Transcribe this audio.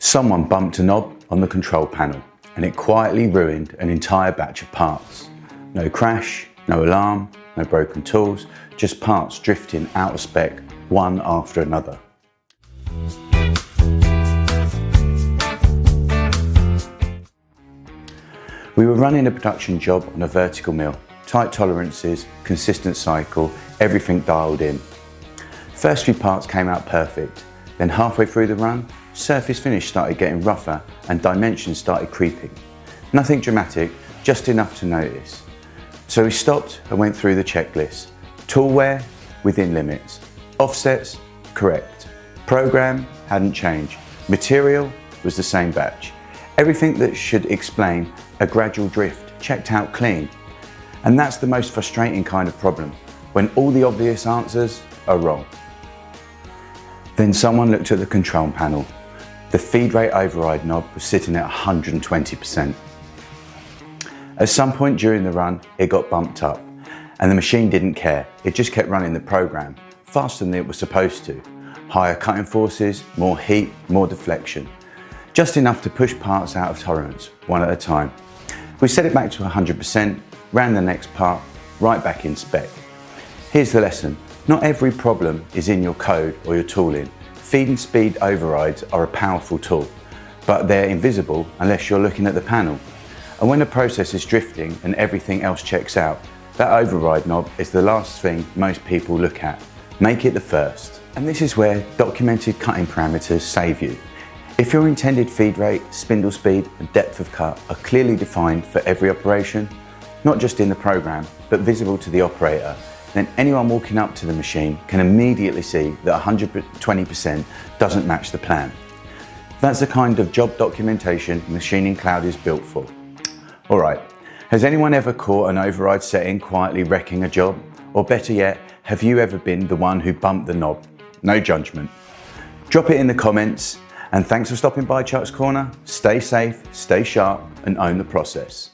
Someone bumped a knob on the control panel and it quietly ruined an entire batch of parts. No crash, no alarm, no broken tools, just parts drifting out of spec, one after another. We were running a production job on a vertical mill, tight tolerances, consistent cycle, everything dialed in. First few parts came out perfect, then halfway through the run, surface finish started getting rougher and dimensions started creeping. Nothing dramatic, just enough to notice. So we stopped and went through the checklist. Tool wear, within limits. Offsets, correct. Program, hadn't changed. Material was the same batch. Everything that should explain a gradual drift checked out clean. And that's the most frustrating kind of problem, when all the obvious answers are wrong. Then someone looked at the control panel. The Feedrate override knob was sitting at 120%. At some point during the run, it got bumped up and the machine didn't care. It just kept running the program faster than it was supposed to. Higher cutting forces, more heat, more deflection. Just enough to push parts out of tolerance, one at a time. We set it back to 100%, ran the next part, right back in spec. Here's the lesson. Not every problem is in your code or your tooling. Feed and speed overrides are a powerful tool, but they're invisible unless you're looking at the panel. And when the process is drifting and everything else checks out, that override knob is the last thing most people look at. Make it the first. And this is where documented cutting parameters save you. If your intended feed rate, spindle speed and depth of cut are clearly defined for every operation, not just in the program, but visible to the operator, then anyone walking up to the machine can immediately see that 120% doesn't match the plan. That's the kind of job documentation MachiningCloud is built for. Alright, has anyone ever caught an override setting quietly wrecking a job? Or better yet, have you ever been the one who bumped the knob? No judgment. Drop it in the comments, and thanks for stopping by Chuck's Corner. Stay safe, stay sharp, and own the process.